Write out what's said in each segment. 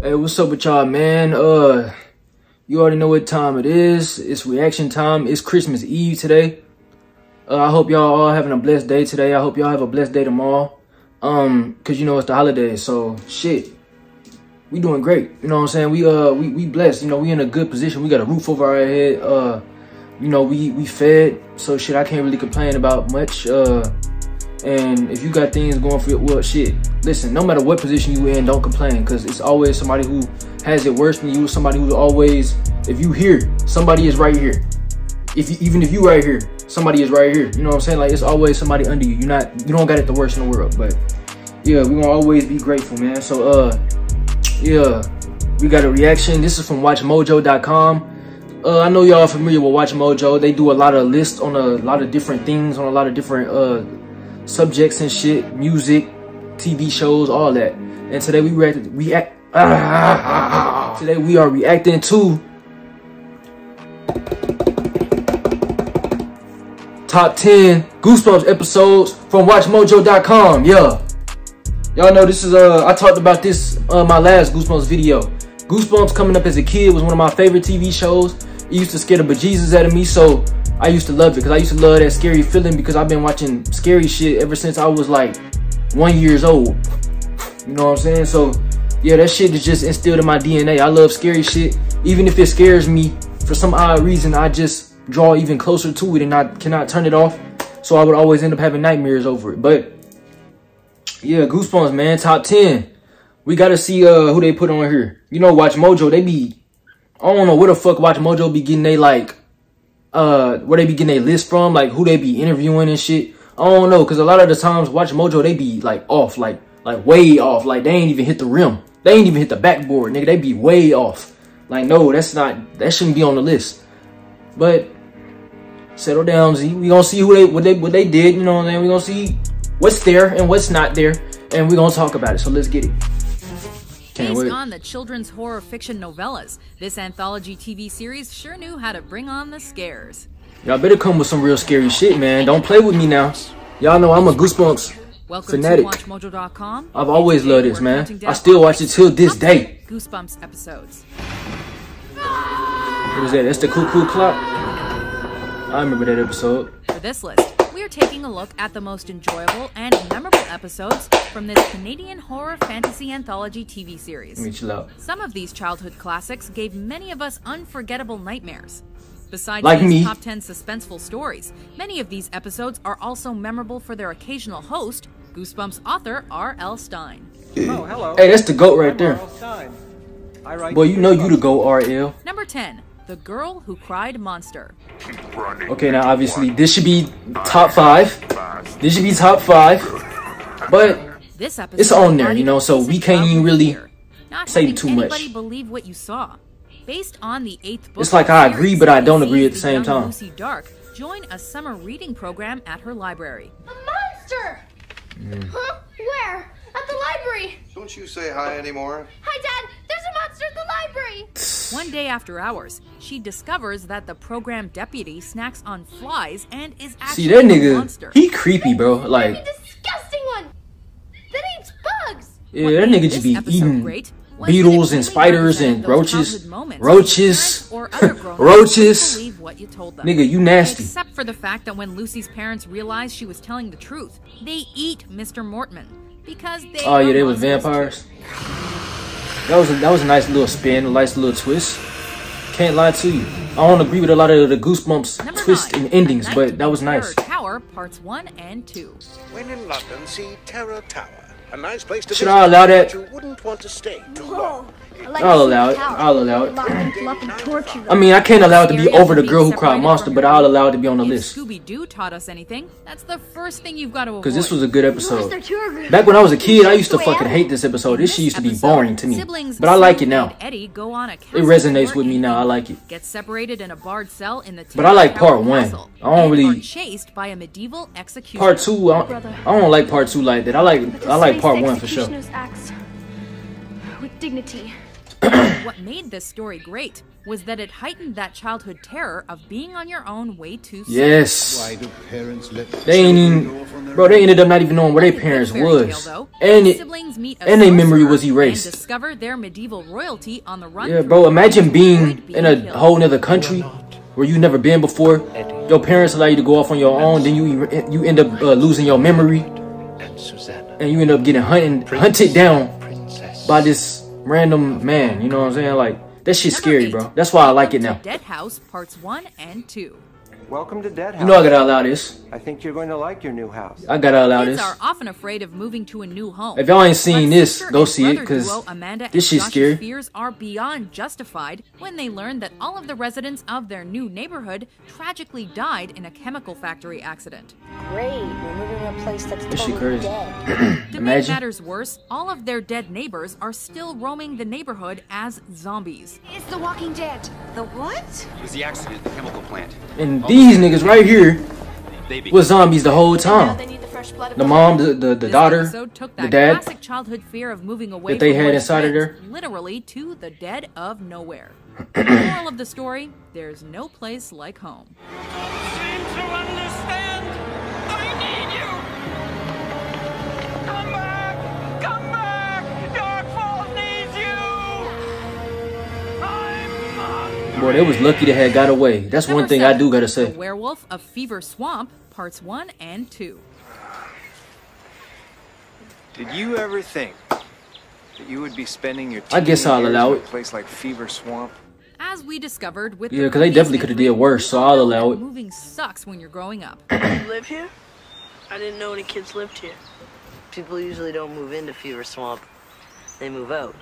Hey, what's up with y'all, man? You already know what time it is. It's reaction time. It's Christmas Eve today. I hope y'all all having a blessed day today. I hope y'all have a blessed day tomorrow. Cause you know it's the holidays, so shit. We doing great. You know what I'm saying? We blessed. You know, we in a good position. We got a roof over our head. You know, we fed. So shit, I can't really complain about much. And if you got things going for you, well, shit, listen, no matter what position you in, don't complain, because it's always somebody who has it worse than you, somebody who's always, if you here, somebody is right here. Even if you right here, somebody is right here. You know what I'm saying? Like, it's always somebody under you. You don't got it the worst in the world, but yeah, we gonna always be grateful, man. So, yeah, we got a reaction. This is from WatchMojo.com. I know y'all familiar with WatchMojo. They do a lot of lists on a lot of different things, on a lot of different, subjects and shit, music, TV shows, all that. And today today we are reacting to top 10 Goosebumps episodes from WatchMojo.com. Yeah, y'all know this is I talked about this my last Goosebumps video. Goosebumps coming up as a kid was one of my favorite TV shows. It used to scare the bejesus out of me, so I used to love it, because I used to love that scary feeling, because I've been watching scary shit ever since I was like 1 year old. You know what I'm saying? So yeah, that shit is just instilled in my DNA. I love scary shit. Even if it scares me, for some odd reason, I just draw even closer to it and I cannot turn it off. So I would always end up having nightmares over it. But yeah, Goosebumps, man, top 10. We gotta see who they put on here. You know, WatchMojo, they be, I don't know where the fuck WatchMojo be getting they like, where they be getting their list from, like who they be interviewing and shit. I don't know, because a lot of the times WatchMojo, they be like off, like way off, like they ain't even hit the rim, they ain't even hit the backboard, nigga. They be way off. Like, no, that shouldn't be on the list. But settle down, Z. We gonna see what they did. You know what I'm saying? We gonna see what's there and what's not there, and we gonna talk about it. So let's get it. Based on the children's horror fiction novellas, this anthology TV series sure knew how to bring on the scares. Y'all better come with some real scary shit, man. Don't play with me now. Y'all know I'm a Goosebumps fanatic. To WatchMojo.com. I've always loved this, man. I still watch it till this day. Goosebumps episodes. What is that? That's the cuckoo clock? I remember that episode. For this list, we are taking a look at the most enjoyable and memorable episodes from this Canadian horror fantasy anthology TV series. Let me chill out. Some of these childhood classics gave many of us unforgettable nightmares. Besides like these me. top 10 suspenseful stories, many of these episodes are also memorable for their occasional host, Goosebumps author R.L. Stein. Oh, hello. Hey, that's the GOAT right there. Boy, you know you the GOAT, R.L. Number 10. The Girl Who Cried Monster. Okay, now obviously this should be top 5. This should be top 5. But this episode it's on there, you know, so we can't even really say too much. Anybody believe what you saw? Based on the 8th book. It's like I agree, but I don't agree at the same time. Lucy Dark join a summer reading program at her library. A monster! Huh? Where? At the library. Don't you say hi anymore? Hi, Dad. There's a monster at the library. One day after hours, she discovers that the program deputy snacks on flies and is actually See that a nigga? monster. He creepy, bro. Like, a disgusting one that eats bugs. Yeah, that nigga just be eating beetles and spiders and roaches. Roaches. Nigga, you nasty. Except for the fact that when Lucy's parents realized she was telling the truth, they eat Mr. Mortman. Because they they was vampires. That was a nice little spin, a nice little twist. Can't lie to you. I don't agree with a lot of the Goosebumps twists and endings, but that was nice. Tower Parts 1 and 2. When in London, see Terror Tower. A nice place to Should I allow that? You wouldn't want to stay too long. I'll allow it. I'll allow it. I mean, I can't allow it to be over The Girl Who Cried Monster, but I'll allow it to be on the list. Scooby-Doo taught us anything, that's the first thing you've got to avoid. Because this was a good episode. Back when I was a kid, I used to fucking hate this episode. This shit used to be boring to me. But I like it now. It resonates with me now. I like it. Get separated in a barred cell in the but I like part 1. I don't really. Chased by a medieval executioner. Part 2, I don't like part 2 like that. I like part 1 for sure. With dignity. What made this story great was that it heightened that childhood terror of being on your own way too soon. Yes. Why do parents let They ain't even, bro, they ended up not even knowing where their parents was. And their memory was erased. And discover their medieval royalty on the run. Yeah, bro, imagine being in a whole nother country where you never been before. Your parents allow you to go off on your own, then you end up losing your memory. And you end up getting hunted down by this random man, you know what I'm saying? Like, that shit's scary, bro. That's why I like it now. Dead House Parts 1 and 2. Welcome to Dead House. You know I gotta allow this. I think you're going to like your new house. I gotta allow Kids this. are often afraid of moving to a new home. If y'all ain't seen But this, sister go and see it, brother because duo Amanda and this shit's Josh's scary. fears are beyond justified when they learn that all of the residents of their new neighborhood tragically died in a chemical factory accident. Great, we're moving to a place that's This shit totally crazy. dead. To make Imagine. matters worse, all of their dead neighbors are still roaming the neighborhood as zombies. It's the Walking Dead. The what? It was the accident at the chemical plant. And these niggas right here was zombies the whole Now time. they need the fresh blood of The mom, the This daughter, episode took the that dad. classic childhood fear of moving away that they from had one's inside of friends, there. literally to the dead of nowhere. The moral of the story: there's no place like home. Seem to understand. I need you. Come back. Come back. Dark Falls needs you. I'm hungry. Boy, they was lucky they had got away. That's one Number thing I 7, do gotta The say. Werewolf of Fever Swamp, Parts 1 and 2. Did you ever think that you would be spending your I guess teen I'll years allow in it. a place like Fever Swamp? As we discovered with Yeah, the 'cause they definitely previous coulda did entry, worse, so we I'll know allow that it. Moving sucks when you're growing up. You live here? I didn't know any kids lived here. People usually don't move into Fever Swamp. They move out.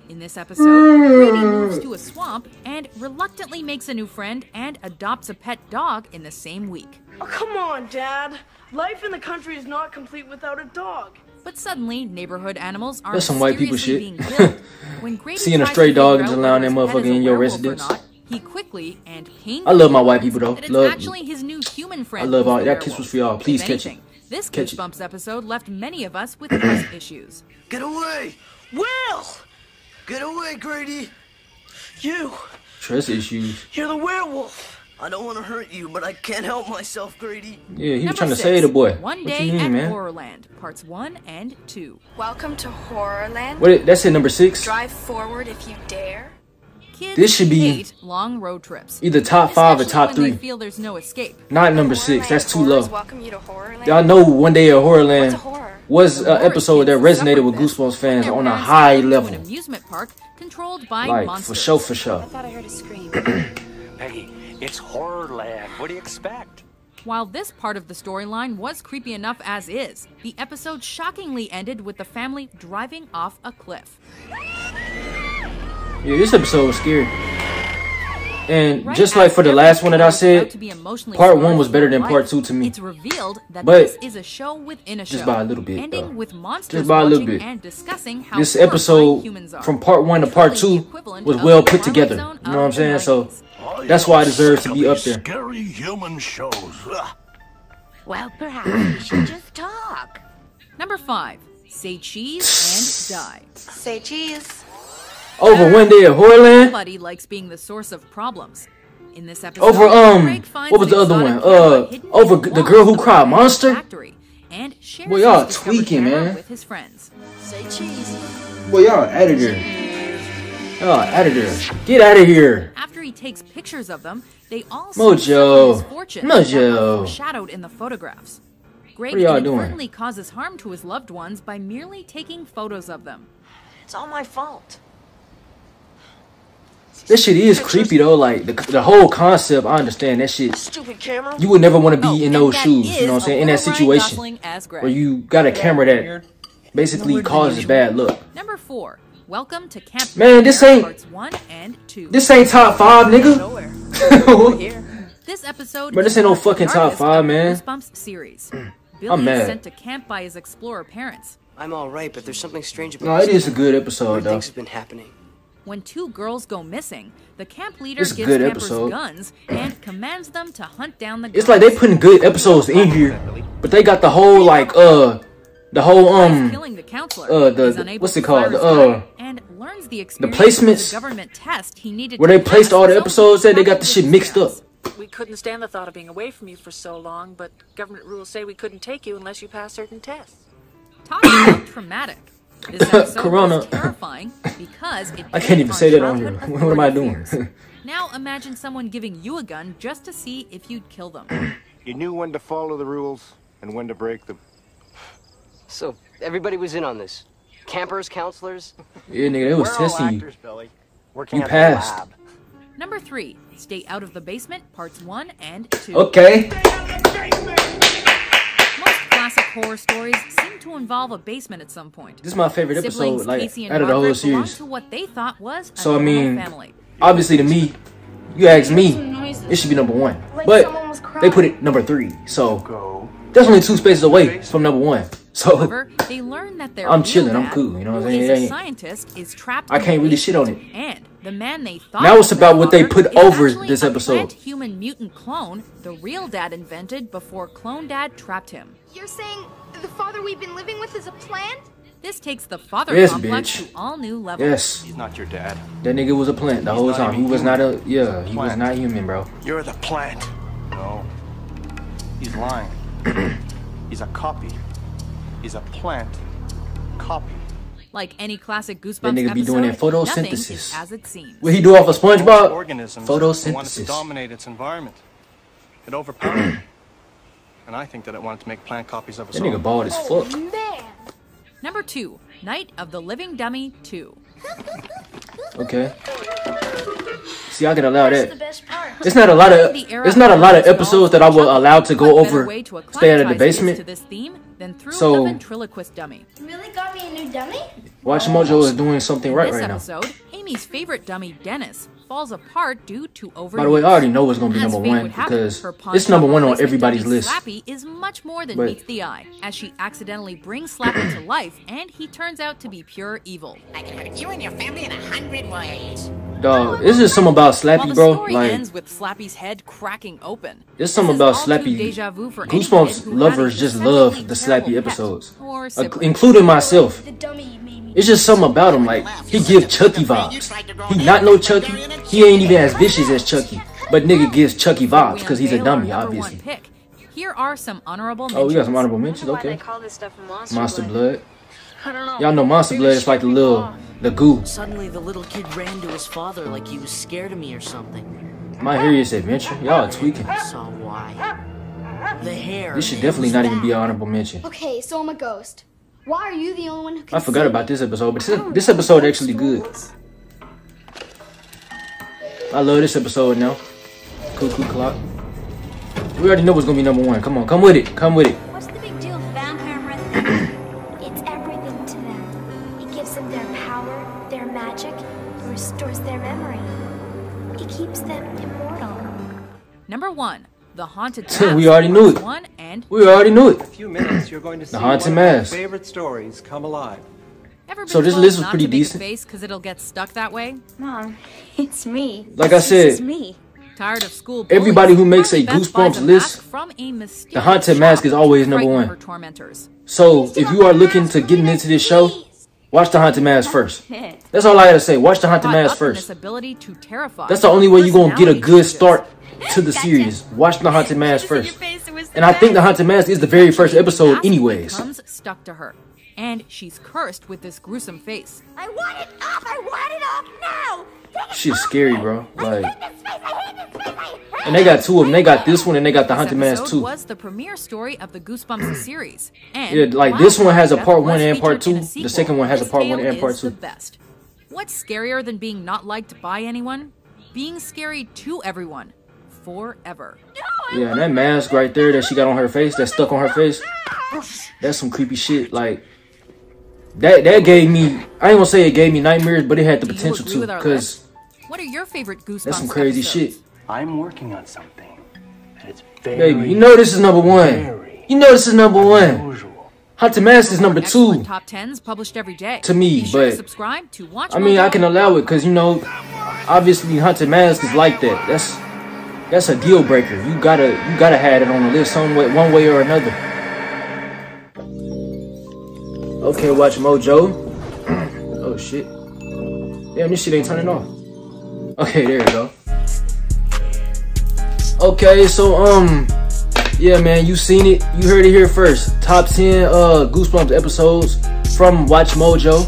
In this episode, Grady moves to a swamp and reluctantly makes a new friend and adopts a pet dog in the same week. Oh, come on, Dad. Life in the country is not complete without a dog. But suddenly, neighborhood animals are That's some white people mysteriously shit. being killed. When Grady Seeing a tries stray to dog figure and out allowing whether that his pet motherfucker is a in your werewolf or residence. not, he quickly and painfully I love my white people, though. that it's Love- actually his new human friend. I love who's all the that kiss werewolf. was for y'all. Please If catch it. anything, This Catch it. Goosebumps episode left many of us with trust issues. Get away. Will! Get away, Grady. You! Trust issues. You're the werewolf! I don't want to hurt you, but I can't help myself, Grady. Yeah, he was Number trying to 6, save the boy. One What Day you mean, at man? Horrorland, Parts 1 and 2. Welcome to Horrorland. What? That's it, number 6. Drive forward if you dare. Kids This should be hate long road trips. Either top 5 or Especially top when 3. they feel there's no escape. Not number 6. That's too low. Welcome you to Horrorland. Y'all know One Day at What's a Horrorland horror? was The an more episode that kids resonated suffer with this, Goosebumps fans their on a parents high take them level. To an amusement park controlled by Like, monsters. for sure. I thought I heard a scream. Peggy, it's Horrorland. What do you expect? While this part of the storyline was creepy enough as is, the episode shockingly ended with the family driving off a cliff. Yeah, this episode was scary. And Right just as like for the last one that I everything was about said, to be emotionally part 1 scarred was better for than life, part 2 to me. It's revealed that But this is a show within a show. just by a little bit, ending though. with monsters Just by a little watching bit. and discussing how This horrifying episode humans are. from part 1 to part Truly 2 the equivalent was of well the put Twilight together. Zone You know what I'm of the saying? So 90s. that's why I deserve to be up there. Scary human shows. Well, perhaps we should just talk. Number 5, say cheese and die. Say cheese. Over One Day at Horrorland. Nobody likes being the source of problems. In this episode, Over Greg finds what was an the other exotic one? camera hidden Over in the walls girl who of cried a monster? factory and shares Boy, y'all his discovered tweaking, camera man. with his friends. Say cheese. Boy, y'all out of there. Y'all out of there. Get out of here. After he takes pictures of them, they all Mojo. see his fortune that Mojo. were foreshadowed in the photographs. Greg What are y'all doing? inadvertently causes harm to his loved ones by merely taking photos of them. It's all my fault. This shit is creepy though. Like the whole concept, I understand that shit. Stupid camera. You would never want to Oh, be in and those that shoes. is You know what I'm saying? a In that little Ryan situation Gosling as Greg. where you got a camera that basically causes bad look. Number 4, welcome to Camp Man, this Nightmare, ain't- parts 1 and 2. This ain't top 5, nigga. This episode Bro, this is ain't no one of the fucking top darkest 5, of the man. Goosebumps series. Billy is mad. sent to camp by his explorer parents. I'm all right, but there's something strange about No, it is a good episode though. Things have been happening. When 2 girls go missing, the camp leader It's a gives good campers episode. guns and commands them to hunt down the It's girls. like they putting good episodes in here, but they got the whole like the whole Killing the counselor, the he's unable what's it to called? fire The his gun and learns besides the placements government test he needed where they placed all the episodes that they got the shit mixed up. We couldn't stand the thought of being away from you for so long, but government rules say we couldn't take you unless you pass certain tests. Talking about traumatic. This episode Corona. was terrifying because it I can't even say that on here. childhood What am I doing? fears. Now imagine someone giving you a gun just to see if you'd kill them. You knew when to follow the rules and when to break them. So, everybody was in on this. Campers, counselors. Yeah, nigga, they was We're all testing you. actors, Billy. Working You at the passed. lab. Number 3, Stay Out of the Basement, Parts 1 and 2. Okay. Most classic horror stories seem to involve a basement at some point. This is my favorite Siblings episode, like, Casey and out of the whole Roderick belonged series. to what they thought was a So, I normal mean, family. obviously to me, you ask me, it should be number 1. But they put it number 3. So, that's only 2 spaces away from number 1. So, However, they learn that their I'm real chilling, I'm dad, cool, you know what I'm who saying? is It a ain't- scientist, is trapped I in can't the really shit on it. And the man they thought Now it's was about their what they father put is over actually this a episode. plant-human mutant clone the real dad invented before Clone Dad trapped him. You're saying the father we've been living with is a plant? This takes the father Yes, complex bitch. to all new levels. Yes. He's not your dad. That nigga was a plant the whole not time. He even was not human. a, yeah, he was Plant. not human, bro. You're the plant. No. He's lying. He's a copy. He's a plant copy. Like any classic Goosebumps That nigga be episode, doing that nothing is photosynthesis. as it seems. What he do off of SpongeBob? Organisms wanted to Photosynthesis. dominate its environment. It overpowered it. And I think that it wanted to make plant copies of us That all. nigga bald as fuck. Man. Number 2, Night of the Living Dummy 2. Okay. See, I can allow That's the that. best part. It's not a lot of episodes that I will allow to go over Stay Out of the To Basement. this theme, then through So- the ventriloquist dummy. You really got me a new dummy? Watch Mojo is doing something right This right now. episode, Amy's favorite dummy, Dennis, falls apart due to overuse. By the way, I already know it's gonna be As number fate 1 would have it, because her pawn it's number shop 1 on replacement everybody's dummy list. Slappy is much more than But- meets the eye, as she accidentally brings Slappy to life, and he turns out to be pure evil. I can hurt you and your family in 100 ways. Dog, it's just something about While Slappy, the bro. story Like, ends with Slappy's head cracking open. there's something This is about all too Slappy. deja vu for anyone Goosebumps who had lovers a just deceptively love the terrible Slappy pet episodes, or sibling. including myself. The dummy made me. It's just something about him. Like, he give Chucky vibes. He not no Chucky. He ain't even as vicious as Chucky, but nigga gives Chucky vibes because he's a Unveil our dummy, number obviously. 1 pick. Here are some honorable Oh, we got some mentions. honorable mentions. Okay. call this stuff Monster blood. I don't know. Y'all know Monster blood is like the goo. Suddenly, the little kid ran to his father like he was scared of me or something. My Harriet's Adventure. Y'all are tweaking. I saw why. The hair. This should definitely not even be an honorable mention. Okay, so I'm a ghost. Why are you the only one who can I forgot see about me? this episode, but this episode actually good. I love this episode now. Cuckoo clock. We already know what's gonna be number 1. Come on, come with it. Come with it. What's the big deal with vampire breath? It's everything to them. It gives them their power, their magic, and restores their memory. It keeps them immortal. Number 1, The Haunted We already knew it. 1 and We already knew it. In a few minutes, you're going to see The one Haunted of my Mask. favorite stories come alive. Ever been So this told list was not pretty to make a decent. face because it'll get stuck that way? Mom, it's me. Like I said, This is me. Tired of school everybody bullies? who makes a Probably best Goosebumps buys a list, mask from a mysterious The Haunted shop Mask is always to number frighten 1. her tormentors. So if you are looking to getting into this show, watch The Haunted Mask first. It. That's all I gotta say. Watch The Haunted Caught Mask up in first. this ability to terrify. That's the only way you're gonna get a Personality good changes. start to the series. Watch The Haunted Mask Your first. face, it was the And I think The best. Haunted Mask is the very first episode Mask anyways. becomes stuck to her, and she's cursed with this gruesome face. I want it off! I want it off now! Shit's scary, bro. Like, and they got 2 of them. They got this one and they got The This Haunted Mask episode 2. was the premiere story of the Goosebumps series. And Yeah, like while this one has a Death part was 1 and part featured in 2. a The sequel, second one has a this part 1 tale and part is 2. the best. What's scarier than being not liked by anyone? Being scary to everyone. Forever. Yeah, and that mask right there that she got on her face, that's stuck on her face, that's some creepy shit. Like, that gave me, I ain't gonna say it gave me nightmares, but it had the Do you potential agree to, with our because list? What are your favorite Goosebumps that's some crazy episodes? shit. I'm working on something. And it's very Baby, you know this is number 1. You know this is number 1. Haunted Mask is number 2 Excellent top 10s published every day. to me, Be sure to but subscribe to Watch I mean, I Mojo. can allow it because, you know, obviously Haunted Mask is like that. That's a deal breaker. You gotta have it on the list some way, one way or another. Okay, Watch Mojo. Oh shit. Damn, this shit ain't turning off. Okay, there you go. Okay, so yeah, man, you seen it, you heard it here first. Top 10 Goosebumps episodes from Watch Mojo.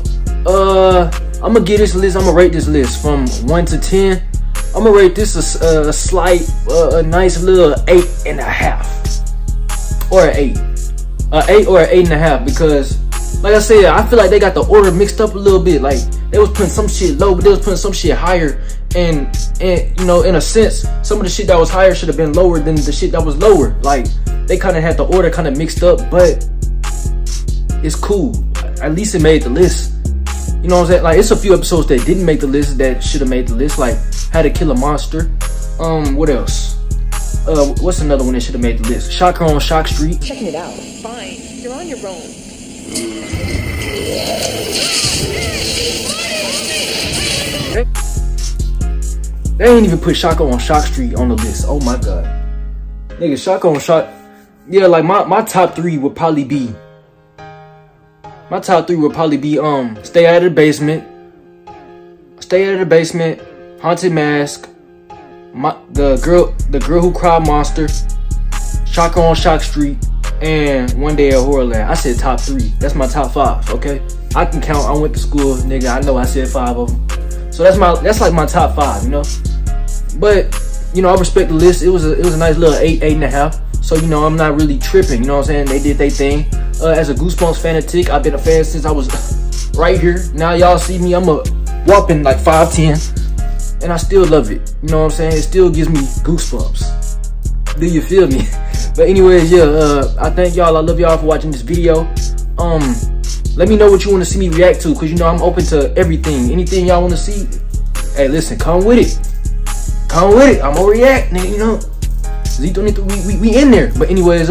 I'm gonna give this list. I'm gonna rate this list from 1 to 10. I'm gonna rate this a slight, a nice little 8.5 or an 8, 8 or an 8.5, because, like I said, I feel like they got the order mixed up a little bit. Like they was putting some shit low, but they was putting some shit higher, and you know, in a sense, some of the shit that was higher should have been lower than the shit that was lower. Like they kind of had the order kind of mixed up, but it's cool. At least it made the list. You know what I'm saying? Like, it's a few episodes that didn't make the list that should have made the list, like How to Kill a Monster. What else? What's another one that should have made the list? Shocker on Shock Street. Checking it out. Fine. You're on your own. They ain't even put Shocker on Shock Street on the list. Oh my god. Nigga, Shocker on Shock. Yeah, like my top 3 would probably be. My top 3 would probably be Stay Out of the Basement, Haunted Mask, the girl who cried monster, Shocker on Shock Street, and One Day at Horrorland. I said top 3. That's my top 5. Okay, I can count. I went to school, nigga. I know I said 5 of them. So that's like my top 5. You know, but you know, I respect the list. It was a nice little 8, 8.5. So you know, I'm not really tripping. You know what I'm saying? They did their thing. As a Goosebumps fanatic, I've been a fan since I was right here. Now y'all see me, I'm a whopping like 5'10", and I still love it. You know what I'm saying? It still gives me goosebumps. Do you feel me? But anyways, yeah, I thank y'all. I love y'all for watching this video. Let me know what you want to see me react to, because you know I'm open to everything. Anything y'all want to see, hey, listen, come with it. Come with it. I'm gonna react, nigga, you know. We in there. But anyways,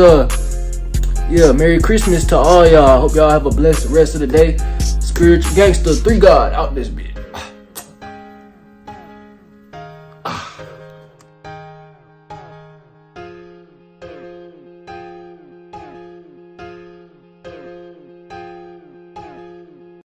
yeah, Merry Christmas to all y'all. Hope y'all have a blessed rest of the day. Spiritual Gangster 3 God out this bitch.